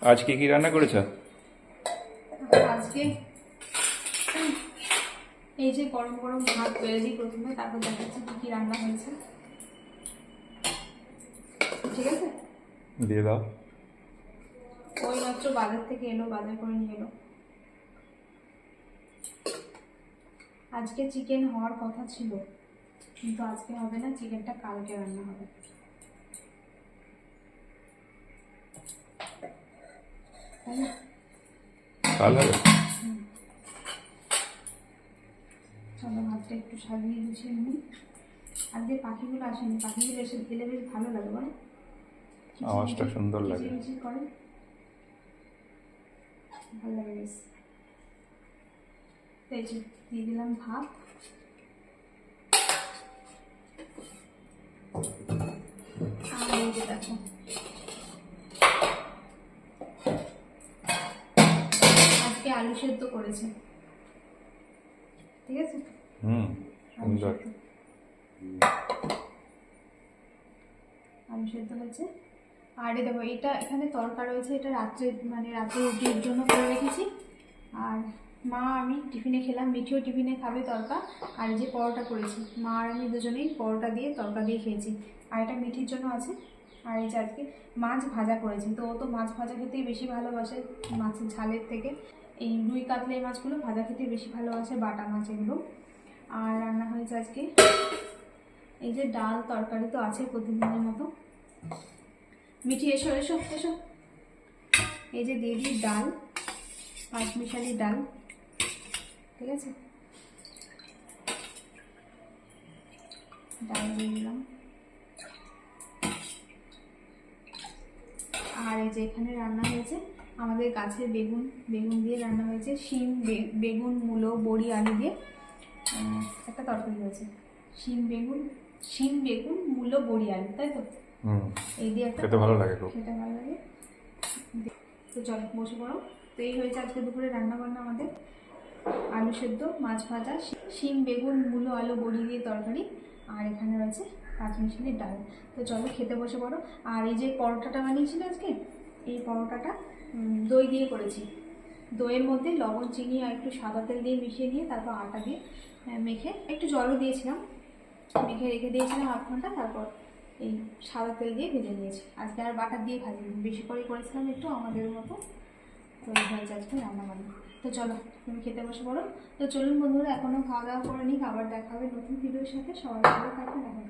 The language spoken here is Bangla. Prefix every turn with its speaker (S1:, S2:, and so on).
S1: আজ কি কি রান্না করেছো?
S2: আজকে এই যে গরম গরম ভাত বেড়ে দিই প্রথমে, তারপর দেখাচ্ছি কি কি রান্না হয়েছে। ঠিক আছে,
S1: দিয়ে দাও।
S2: ওই মাত্র বাজার থেকে এলো, বাজার করে নিয়ে এলো। আজকে চিকেন হওয়ার কথা ছিল, কিন্তু আজকে হবে না, চিকেনটা কালকে রান্না হবে। তাই না?
S1: কাল হবে।
S2: চলো ভাতটা একটু সাজিয়ে গুছিয়ে নিই। আজকে পাখিগুলো আসেনি, পাখিগুলো এসে এলে বেশ ভালো লাগে বলো,
S1: আওয়াজটা সুন্দর লাগে।
S2: কিচিরমিচির করে, ভালো লাগে বেশ। তো এই যে দিয়ে দিলাম ভাত। আর এই যে দেখো, আজকে আলু সেদ্ধ করেছে। ঠিক আছে, আলু
S1: সুন্দর।
S2: সেদ্ধ, আলু সেদ্ধ হয়েছে। আর এই দেখো, এটা এখানে তরকা রয়েছে, এটা রাত্রে মানে রাত্রে রুটির জন্য করে রেখেছি। আর মা আমি টিফিনে খেলাম, মিঠিও টিফিনে খাবে তরকা। আর এই যে পরোটা করেছি, মা আর আমি দুজনেই পরোটা দিয়ে তরকা দিয়ে খেয়েছি। আর এটা মিঠির জন্য আছে। আর এই যে আজকে মাছ ভাজা করেছি, তো ও তো মাছ ভাজা খেতেই বেশি ভালোবাসে মাছের ঝালের থেকে। এই রুই কাতলা এই মাছগুলো ভাজা খেতে বেশি ভালোবাসে, বাটা মাছ এগুলো। আর রান্না হয়েছে আজকে এই যে ডাল তরকারি তো আছে প্রতিদিনের মতো। মিঠি এসো এসো এসো, এই যে দিয়ে দিই ডাল, পাঁচমিশালি ডাল। ঠিক আছে, ডাল দিয়ে দিলাম। আর এই যে এখানে রান্না হয়েছে আমাদের গাছের বেগুন, বেগুন দিয়ে রান্না হয়েছে, শিম বেগুন মূলো বড়ি আলু দিয়ে একটা তরকারি হয়েছে। শিম বেগুন মূলো বড়ি আলু, তাই তো? এই দিয়ে একটা
S1: খেতে ভালো লাগে খুব।
S2: খেতে ভালো লাগে। তো চলো বসে পড়ো। তো এই হয়েছে আজকে দুপুরে রান্না বান্না আমাদের, আলু সেদ্ধ, মাছ ভাজা, শিম বেগুন মূলো আলু বড়ি দিয়ে তরকারি, আর এখানে রয়েছে পাঁচমিশালি ডাল। তো চলো খেতে বসে পড়ো। আর এই যে পরোটাটা বানিয়েছিল আজকে, এই পরোটাটা দই দিয়ে করেছি। দইয়ের মধ্যে লবণ চিনি আর একটু সাদা তেল দিয়ে মিশিয়ে নিয়ে তারপর আটা দিয়ে মেখে, একটু জলও দিয়েছিলাম, মেখে রেখে দিয়েছিলাম আধ ঘন্টা। তারপর এই সাদা তেল দিয়ে ভেজে নিয়েছি। আজকে আর বাটার দিয়ে ভাজিনি, বেশি করে করেছিলাম একটু আমাদের মতো। তো এই হয়েছে আজকে রান্না বান্না। তো চলো তুমি খেতে বসে পড়ো। তো চলুন বন্ধুরা, এখনও খাওয়া দাওয়া করে নিই, আবার দেখা হবে নতুন ভিডিওর সাথে। সবাই ভালো থাকবেন, এখন